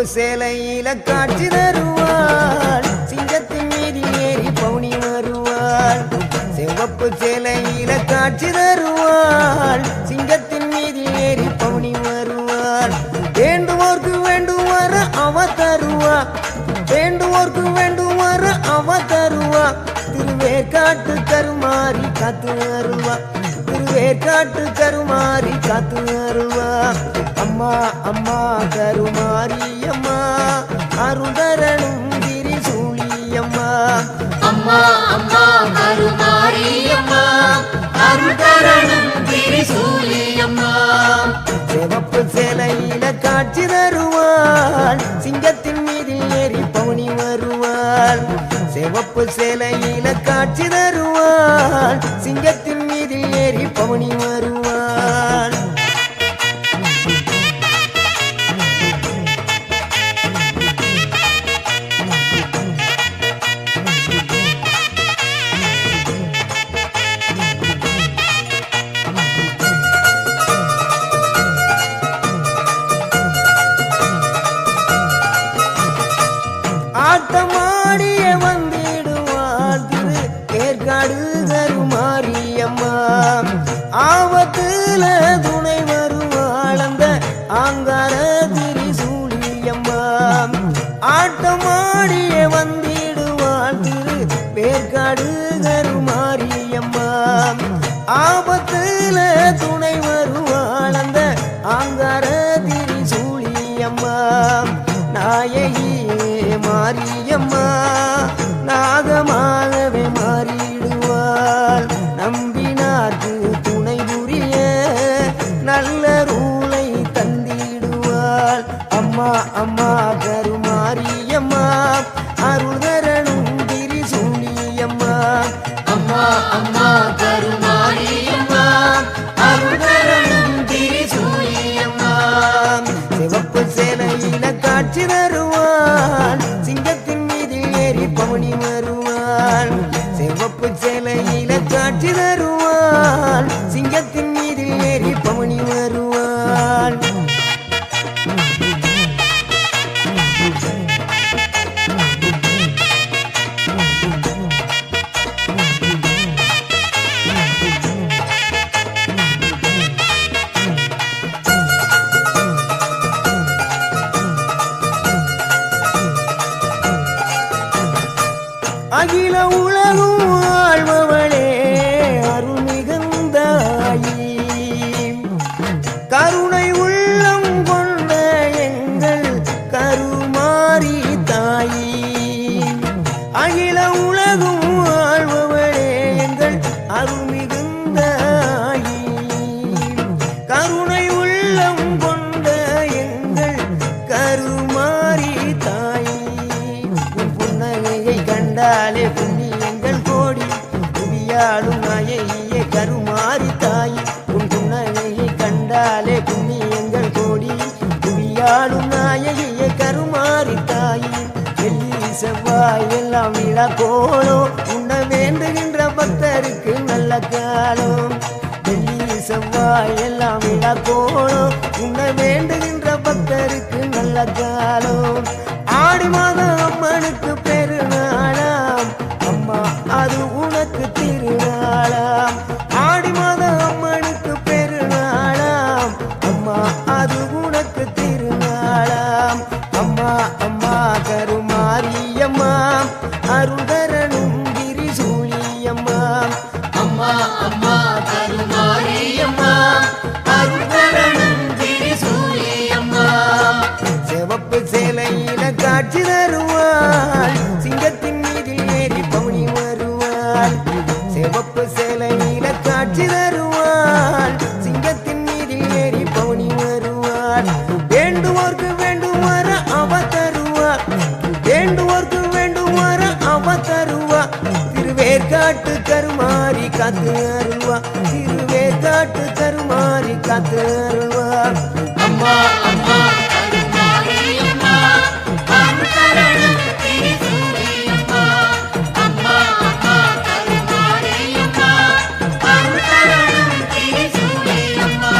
சிவப்பு சேலையில காட்சி தருவாள் சிங்கத்தின் மீது ஏறி பவுனி வருவாள் சிவப்பு சேலையில காட்சி தருவாள் சிங்கத்தின் மீது ஏறி பவுனி வருவாள் வேண்டுவோர்க்கு வேண்டுவார அவ தருவா வேண்டுவோர்க்கு வேண்டுவார அவ தருவா திருவேற்காட்டு கருமாறி காத்து அருள்வா திருவேற்காட்டு கருமாறி காத்து அருள்வா அம்மா அம்மா கருமாரி அம்மா அருதரனும் திரிசூலி அம்மா அம்மா அம்மா கருமாரி அம்மா அருதரனும் திரிசூலி அம்மா சிவப்பு சேலையில காட்சி தருவாள் சிங்கத்தின் மீது ஏறி பவுனி வருவாள் சிவப்பு சேலையில காட்சி தருவாள் சிங்கத்தின் மீது ஏறி பவுனி வருவாள் ஆட்டமாடிய வந்திடுவாள் திரு ஏற்காடு கருமாரியம்மா ஆபத்துல துணை வருவாள் அந்த ஆங்கார திரிசூலியம்மா ஆட்டமாடிய வந்திடுவாள் திரு ஏற்காடு கருமாரியம்மா ஆபத்துல துணை வருவாள் அந்த ஆங்கார திரிசூலியம்மா நாயகி மாரியம்மா நாகமாகவே மாறிடுவாள் நம்பினார்க்கு துணை புரிய நல்ல ரூலை தந்திடுவாள் அம்மா அம்மா கருமாரியம்மா அருள்தரனும் திரிசூலியம்மா அம்மா அம்மா கருமாரி அம்மா அருதரனும் திரிசூலி அம்மா சிவப்பு சேலையில காட்சி தருவாள் சிங்கத்தின் மீது ஏறி பவுனி வருவாள் சிவப்பு சேலையில காட்சி தருவாள் சிங்கத்தின் மீது ஏறி பவுனி வருவாள் அகில உலகும் வாழ்பவளே அருள்மிகுந்தாயி கருணை உள்ளம் கொண்ட எங்கள் கருமாரி தாயி அகில உலகும் வாழ்பவளே எங்கள் அருள்மிகுந்தாயி கருணை உள்ளம் கொண்ட எங்கள் கருமாரி தாயி புன்னகையை கண்டாலே புண்ணியங்கள் கோடி புவியாடும் நாயகியே கருமாரி தாயி உன் புன்னகையை கண்டாலே புண்ணியங்கள் கோடி புவியாடும் நாயகியே கருமாரி தாயி வெள்ளி செவ்வாய் எல்லாம் விழா கோலம் உன்னை வேண்டுகின்ற பக்தருக்கு நல்ல காலம் வெள்ளி செவ்வாய் எல்லாம் விழா கோலம் உன்னை வேண்டுகின்ற பக்தருக்கு நல்ல காலம் ஆடி மாதம் அம்மனுக்கு பெருநாளாம் அம்மா அது உனக்கு திருநாளாம் ஆடி மாதம் அம்மனுக்கு பெருநாளாம் அம்மா அது உனக்கு திருநாளாம் அம்மா அம்மா கருமாரியம்மா அருள்தரனும் திரிசூலியம்மா அம்மா அம்மா கருமாரி அம்மா அருதரனும் திரிசூலி அம்மா சிவப்பு சேலையில காட்சி தருவாள் சிங்கத்தின் மீது ஏறி பவுனி வருவாள் சிவப்பு சேலையில காட்சி தருவாள் சிங்கத்தின் மீது ஏறி பவுனி வருவாள் வேண்டுவோர்க்கு வேண்டுவார அவ தருவா வேண்டுவோர்க்கு வேண்டுவார அவ தருவா திருவேற்காட்டு கருமாறி காத்து அருள்வா திருவேற்காட்டு கருமாறி காத்து அருள்வா அம்மா அம்மா கருமாரி அம்மா அருதரனும் திரிசூலி அம்மா அம்மா அம்மா கருமாரி அம்மா அருதரனும் திரிசூலி அம்மா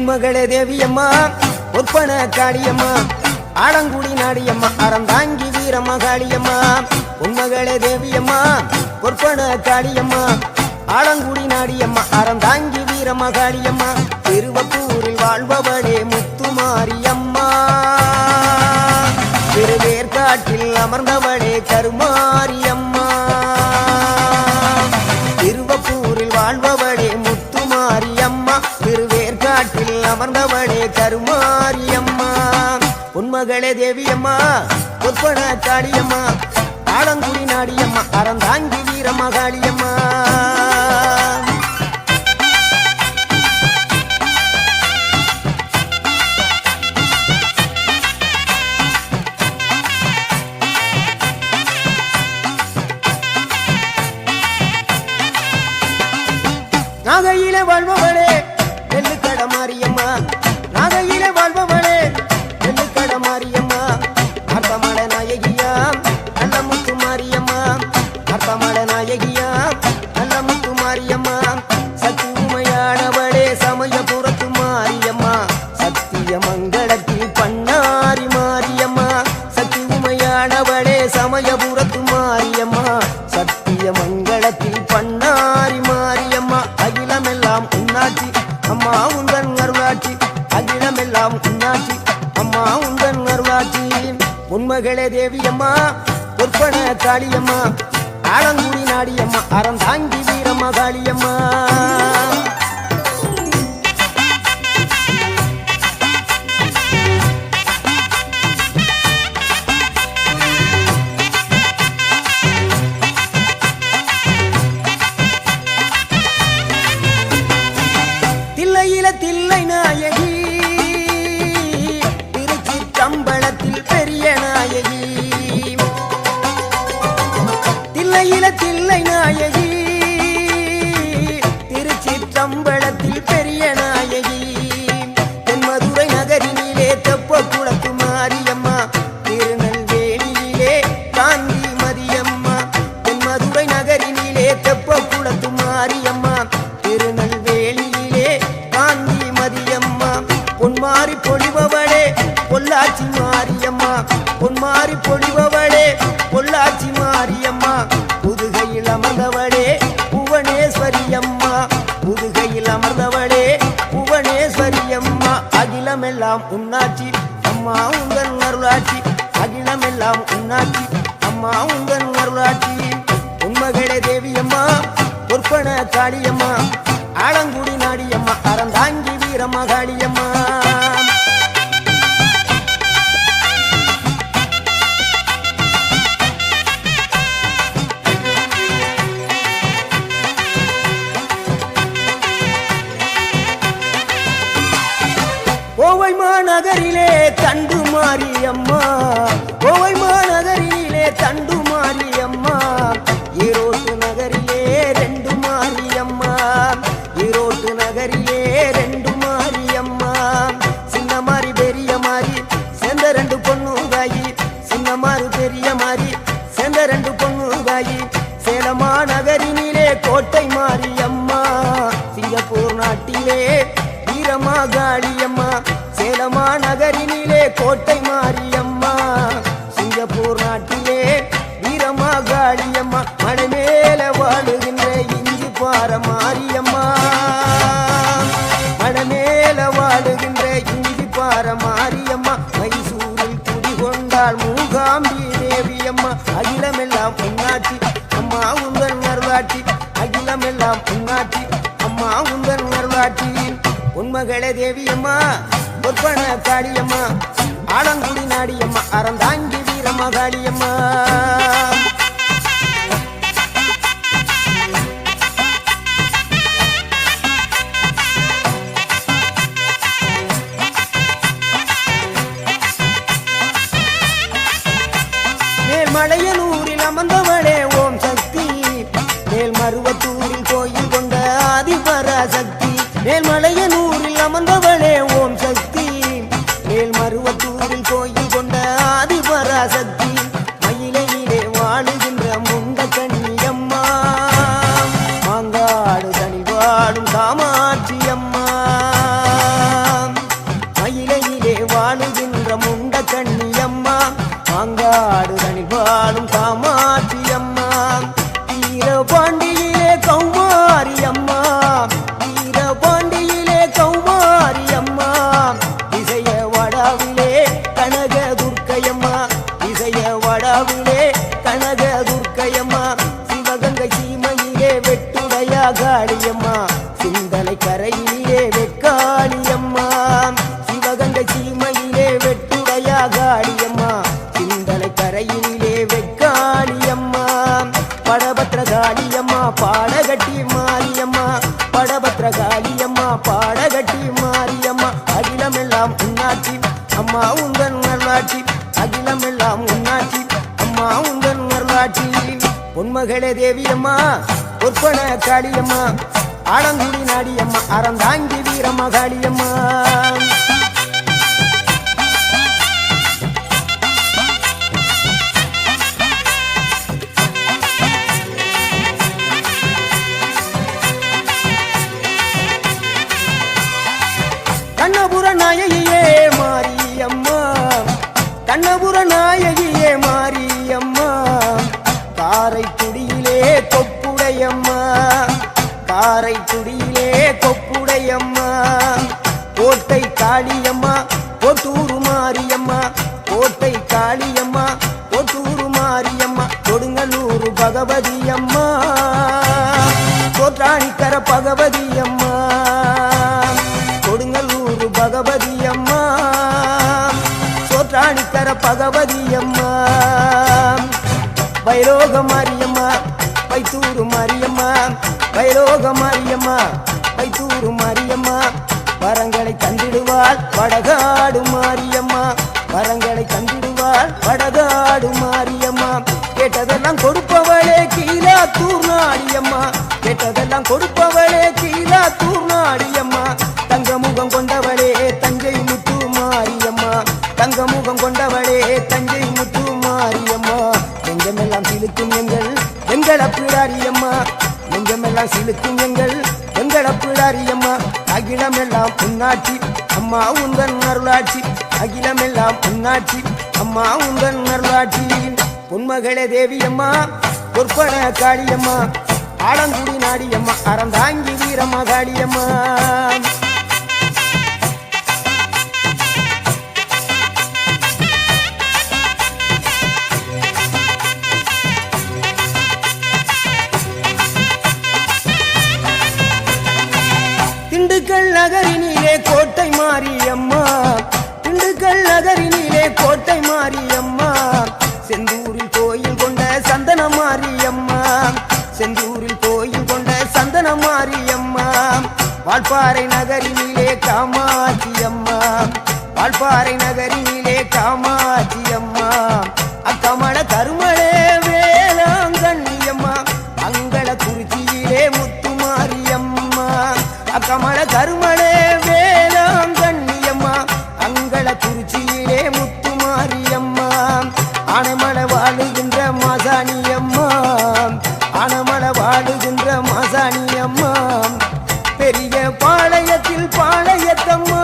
பொன்மகளே தேவியம்மா பொற்பன காளியம்மா ஆலங்குடி நாடியம்மா அறந்தாங்கி வீரம்மா காளியம்மா பொன்மகளே தேவியம்மா பொற்பன காளியம்மா ஆலங்குடி நாடியம்மா அறந்தாங்கி வீரம்மா காளியம்மா திருவப்பூரில் வாழ்பவளே முத்துமாரியம்மா திருவேற்காட்டில் அமர்ந்தவளே கருமாரியம்மா திருவப்பூரில் வாழ்பவளே முத்துமாரியம்மா திருவேற்காட்டில் அமர்ந்தவளே கருமாரியம்மா பொன்மகளே தேவியம்மா பொற்பன காளியம்மா ஆலங்குடி நாடியம்மா அறந்தாங்கி வீரம்மா காளியம்மா நாகையிலே வாழ்பவளே நெல்லுக்கட மாரியம்மா நாகையிலே வாழ்பவளே நெல்லுக்கட மாரியம்மா அர்த்தமட நாயகியா நல்ல முத்து மாரியம்மா அர்த்தமட நாயகியா நல்ல முத்து மாரியம்மா சக்தி உமையானவளே சமயபுரத்து மாரியம்மா சத்திய மங்களத்தில் பண்ணாரி மாரியம்மா சக்தி உமையானவளே சமயபுரத்து மாரியம்மா சத்திய மங்களத்தில் பண்ணாரி மாரியம்மா அகிலமெல்லாம் உன்னாட்சி அம்மா உந்தன் அருளாட்சி அகிலமெல்லாம் உன்னாட்சி அம்மா உந்தன் அருளாட்சி பொன்மகளே தேவியம்மா பொற்பன காளியம்மா ஆலங்குடி நாடியம்மா அறந்தாங்கி வீரம்மா காளியம்மா தில்லை நாயகி திருச்சிற்றம்பலத்தில் பெரிய நாயகி தில்லை நாயகி திருச்சிற்றம்பலத்தில் பெரிய நாயகி தென்மதுரை நகரினிலே தெப்ப குளத்து மாரியம்மா திருநெல்வேலியிலே காந்தி மதியம்மா தென்மதுரை நகரினிலே தெப்ப குளத்து மாரியம்மா திருநெல்வேலியிலே காந்தி மதியம்மா பொன்மாரி பொழிபவளே பொள்ளாச்சி மாரியம்மா பொன்மாரி பொழிபவளே பொள்ளாச்சி மாரியம்மா புதுகையில் அமர்ந்தவளே புவனேஸ்வரியம்மா புதுகையில் அமர்ந்தவளே புவனேஸ்வரியம்மா அகிலமெல்லாம் உன்னாட்சி அம்மா உங்கள் அருளாட்சி அகிலமெல்லாம் உன்னாட்சி அம்மா உங்கள் அருளாட்சி பொன்மகளே தேவியம்மா பொற்பன காளியம்மா ஆலங்குடி நாடியம்மா அறந்தாங்கி வீரம்மா காளியம்மா கோவை மாநகரிலே தண்டு மாரியம்மா கோவை மாநகரிலே தண்டு மாரியம்மா ஈரோட்டு நகரிலே ரெண்டு மாரியம்மா ஈரோட்டு நகரிலே ரெண்டு மாரியம்மா சின்ன மாறி பெரிய மாறி சேர்ந்த ரெண்டு பொண்ணுகாயி சின்ன மாறு பெரிய மாறி சேர்ந்த ரெண்டு பொண்ணுகாயி சேலமா நகரினிலே கோட்டை மாரியம்மா சிங்கப்பூர் நாட்டிலே வீரமா காளியம்மா சேலமா நகரினிலே கோட்டை மாரியம்மா சிங்கப்பூர் நாட்டிலே வீரமா காளியம்மா மலை மேல வாழுகின்ற இஞ்சி பார மாரியம்மா மலை மேல வாழுகின்ற இஞ்சி பார மாரியம்மா மைசூரில் குடிகொண்டாள் மூகாம்பி தேவியம்மா அகிலமெல்லாம் உன்னாட்சி அம்மா உங்கள் அருளாட்சி அகிலமெல்லாம் உன்னாட்சி அம்மா உங்கள் அருளாட்சி பொன்மகளே தேவியம்மா பொற்பன காளியம்மா ஆலங்குடி நாடியம்மா அறந்தாங்கி வீரம்மா காளியம்மா மேல்மலையனூரில் அமர்ந்தவளே ஓம் சக்தி மேல்மருவத்தூரில் கோயில் கொண்ட ஆதிபராசக்தி மேல்மலையனூரில் அமர்ந்தவளே ஓம் சக்தி மேல்மருவத்தூரில் கோயில் கொண்ட ஆதிபராசக்தி மயிலையிலே வாழுகின்ற முண்ட கண்ணியம்மா மாங்காடு தனி வாழும் காமாட்சி அம்மா மாங்காடு தனிபாலும் காமாட்சி அம்மா வீரபாண்டியிலே கௌமாரி அம்மா வீரபாண்டியிலே கௌமாரி அம்மா இசைய வடாவிலே கனக துர்க்கையம்மா இசைய வடாவிலே கனக துர்க்கையம்மா சிவகங்கை சீமையிலே வெட்டுடையா காளியம்மா சிந்தனை கரையிலே வெக்காளியம்மா சிவகங்கை சீமையிலே வெட்டுடையா காளியம்மா சிந்தனை கரையிலே வெக்காளியம்மா படபத்ர காளியம்மா பாடகட்டி மாரியம்மா படபத்ர காளியம்மா பாடகட்டி மாரியம்மா அகிலமெல்லாம் உன்னாட்சி அம்மா உந்தன் நல்லாட்சி அகிலமெல்லாம் உன்னாட்சி அம்மா உந்தன் நல்லாட்சி பொன்மகளே தேவியம்மா பொற்பன காளியம்மா ஆலங்குடி நாடியம்மா அறந்தாங்கி வீரம்மா காளியம்மா கண்ணபுர நாயகியே மாரியம்மா கண்ணபுர நாயகியே மாரியம்மா காரைக்குடியிலே கொப்புடையம்மா காரைக்குடியிலே கொப்புடையம்மா கோட்டை காளியம்மா கோட்டூரு மாரியம்மா கோட்டை காளியம்மா கோட்டூரு மாரியம்மா கொடுங்கல்லூரு பகவதி அம்மா கோட்டாணிக்கர பகவதி அம்மா கொடுங்கல்லூரு பகவதி அம்மா சோற்றாணிக்கர பகவதி அம்மா வைரோக மாரியம்மா வைத்தூரு மாரியம்மா வைரோக மாரியம்மா வைத்தூரு மாரியம்மா வரங்களை தந்திடுவாள் வடகாடு மாரியம்மா வரங்களை தந்திடுவாள் வடகாடு மாரியம்மா கேட்டதெல்லாம் கொடுப்பவளே கீழாத்தூர் நாடியம்மா கேட்டதெல்லாம் கொடுப்பவளே கீழாத்தூர் நாடியம்மா தங்க முகம் கொண்டவளே தஞ்சை முத்து மாரியம்மா தங்க முகம் கொண்டவளே தஞ்சை முத்து மாரியம்மா நெஞ்சமெல்லாம் சிலுக்கும் எங்கள் அப்பிடாரியம்மா நெஞ்சமெல்லாம் சிலுக்கும் எங்கள் அப்பிடாரியம்மா அகிலமெல்லாம் உன்னாட்சி அம்மா உந்தன் அருளாட்சி அகிலமெல்லாம் உன்னாட்சி அம்மா உந்தன் அருளாட்சி பொன்மகளே தேவியம்மா பொற்பன காளியம்மா ஆலங்குடி நாடியம்மா அறந்தாங்கி வீரம்மா காளியம்மா திண்டுக்கல் நகரினிலே கோட்டை மாரியம்மா திண்டுக்கல் நகரினிலே கோட்டை மாரியம்மா செந்தூரில் கோயில் கொண்ட சந்தன மாரியம்மா செந்தூரில் கோயில் கொண்ட சந்தன மாரியம்மா வால்பாறை நகரினிலே காமாட்சி அம்மா வால்பாறை நகரினிலே காமாட்சி அம்மா அக்கமல கருமளே வேளாங்கண்ணியம்மா அங்கள குறிச்சியிலே முத்து மாரியம்மா அக்கமல கருமளே வேளாங்கண்ணியம்மா அங்கள குறிச்சியிலே முத்து மாரியம்மா ஆனைமலை வாழுகின்ற மாசாணியம்மா ஆனைமலை வாழுகின்ற மாசாணியம்மா பெரிய பாளையத்தில் பாளையத்தம்மா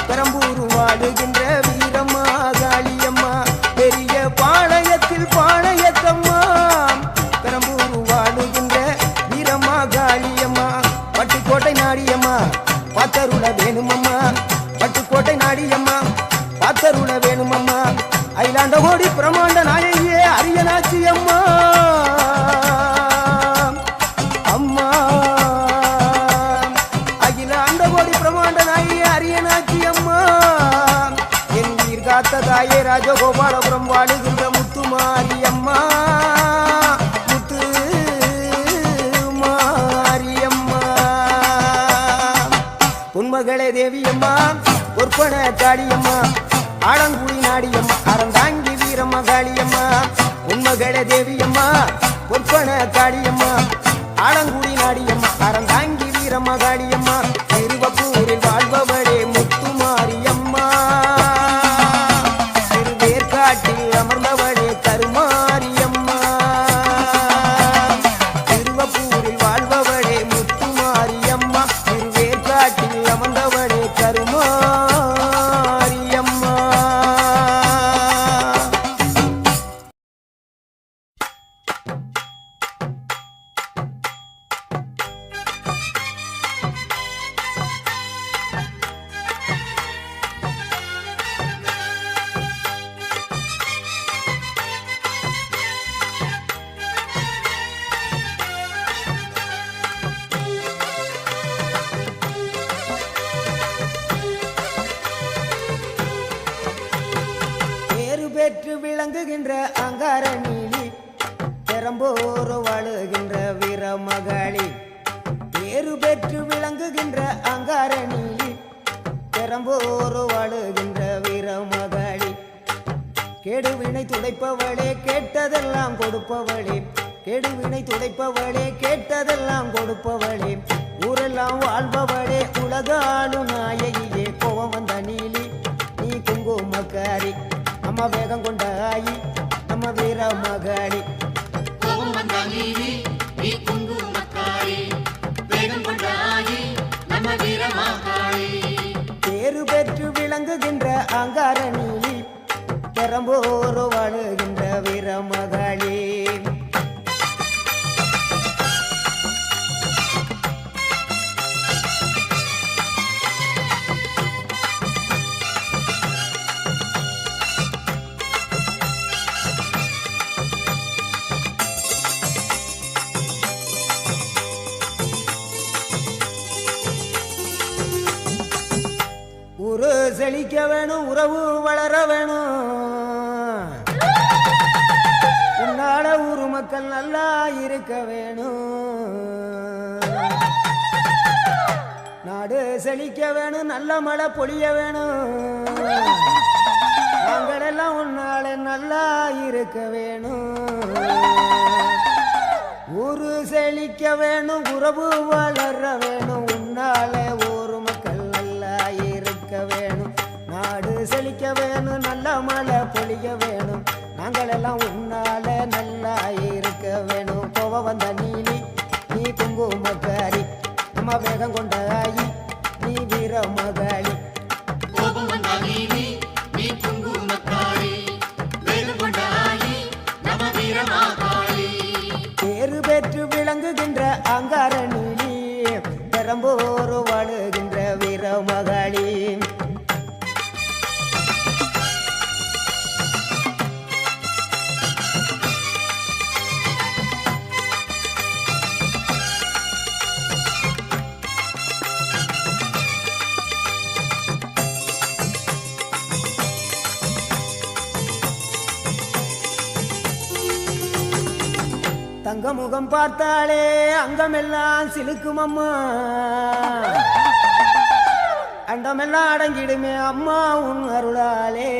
பெரம்பூர் வாழுகின்ற வீரம்மா காளியம்மா பெரிய பாளையத்தில் பாளையத்தம்மா பெரம்பூர் வாழுகின்ற வீரம்மா காளியம்மா பட்டுக்கோட்டை நாடியம்மா பாத்தருள வேணுமம்மா பட்டுக்கோட்டை நாடியம்மா பாத்தருள வேணுமம்மா அயிலாண்ட கோடி பிரமாண்ட நாயகியே அரியனாச்சி அம்மா அம்மா அகிலாண்ட கோடி பிரமாண்ட நாயகியே அரியனாச்சி அம்மா என் உயிர் காத்த தாயே ராஜகோபாலபுரம் வாழுகின்ற முத்து மாரியம்மா முத்து மாரியம்மா பொன்மகளே தேவியம்மா பொற்பன காளியம்மா ஆலங்குடி நாடியம்மா அறந்தாங்கி வீரம்மா காளியம்மா பொன்மகளே தேவியம்மா பொற்பன காளியம்மா ஆலங்குடி நாடியம்மா அறந்தாங்கி வீரம்மா காளியம்மா திருவப்பூரில் வாழ்பவளே முத்து மாரியம்மா திருவேற்காட்டில் அமர்ந்தவளே கருமாரியம்மா திருவப்பூரில் வாழ்பவளே முத்து மாரியம்மா திருவேற்காட்டில் அமர்ந்தவளே கருமாரியம்மா விளங்குகின்ற அங்கார நீலி பெரம்போரு வாழுகின்ற வீரமகளி பேரு பெற்று விளங்குகின்ற அங்கார நீலி பெரம்போரு வாழுகின்ற வீரமகளி கெடுவினை துடைப்பவளே கேட்டதெல்லாம் கொடுப்பவளே கெடுவினை துடைப்பவளே கேட்டதெல்லாம் கொடுப்பவளே ஊரெல்லாம் வாழ்பவளே உலகாளும் நாயகியே கோவம் வந்த நீலி நீ குங்குமக்காரி அம்மா வேகம் கொண்ட ஆயி நம்ம வீரமகளி கோபம் வந்த நீலி நீ குங்குமக்காரி வேகம் கொண்டாயி நம்ம வீரமாகாளி பேரு பெற்று விளங்குகின்ற அங்கார நீலி பெரம்போரு வாழுகின்ற வீரமகளி ஊரு செழிக்க வேணும் உறவு வளர வேணும் உன்னால ஊரு மக்கள் நல்லா இருக்க வேணும் நாடு செழிக்க வேணும் நல்ல மழை பொழிய வேணும் நாங்களெல்லாம் உன்னால நல்லா இருக்க வேணும் ஊரு செழிக்க வேணும் உறவு வளர வேணும் உன்னால ஊரு மக்கள் நல்லா இருக்க வேணும் நாடு செழிக்க வேணும் நல்ல மழை பொழிய வேணும் நாங்களெல்லாம் உன்னால நல்லா இருக்க வேணும் கோவம் வந்த நீலி நீ குங்குமக்காரி அம்மா வேகம் கொண்ட ஆயி நீ வீரமகளி கோபம் வந்த நீலி நீ குங்குமக்காரி வேகம் கொண்டாயி நம்ம வீரமாகாளி பேரு பெற்று விளங்குகின்ற அங்கார நீலி பெரம்போரு வாழுகின்ற வீரமகளி தங்க முகம் பார்த்தாலே அங்கமெல்லாம் சிலுக்கும் அம்மா அண்டமெல்லாம் அடங்கிடுமே அம்மா உன் அருளாலே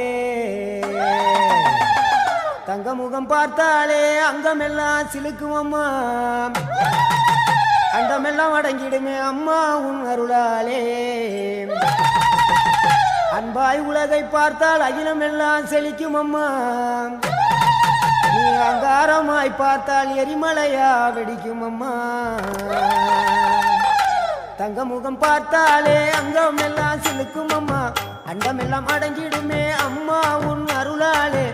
தங்க முகம் பார்த்தாலே அங்கமெல்லாம் சிலுக்கும் அம்மா அண்டமெல்லாம் அடங்கிடுமே அம்மா உன் அருளாலே அன்பாய் உலகை பார்த்தால் அகிலமெல்லாம் செழிக்கும் அம்மா நீ அங்காரமாய் பார்த்தால் எரிமலையா வெடிக்கும் அம்மா தங்க முகம் பார்த்தாலே அங்கம் எல்லாம் சிலுக்கும் அம்மா அண்டம் எல்லாம் அடங்கிடுமே அம்மா உன் அருளாலே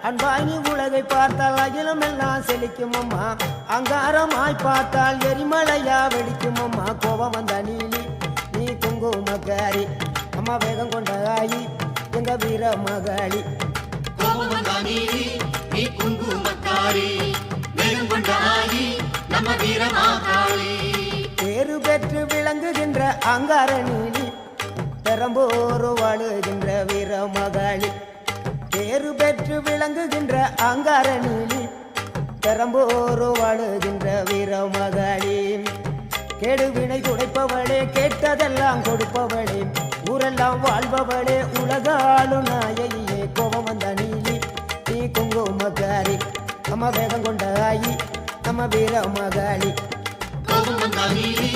அன்பாய் நீ உலகை பார்த்தால் அகிலம் எல்லாம் செழிக்கும் அம்மா அங்காரமாய் பார்த்தால் எரிமலையா வெடிக்கும் அம்மா கோபம் வந்த நீலி நீ குங்குமக்காரி அம்மா வேகம் கொண்ட ஆயி எங்க வீரமகளி கோபம் வந்த நீலி நீ குங்குமக்காரி வேகம் கொண்டாயி நம்ம வீரமாகாளி பேரு பெற்று விளங்குகின்ற அங்கார நீலி பெரம்போரு வாழுகின்ற வீரமகளி பேரு பெற்று விளங்குகின்ற அங்கார நீலி பெரம்போரு வாழுகின்ற வீரமகளி கெடுவினை துடைப்பவளே கேட்டதெல்லாம் கொடுப்பவளே ஊரெல்லாம் வாழ்பவளே உலகாளும் நாயகியே கோபம் வந்த நீலி நீ குங்குமக்காரி அம்மா வேகம் கொண்ட ஆயி நம்ம வீரமகளி கோபம் வந்த நீலி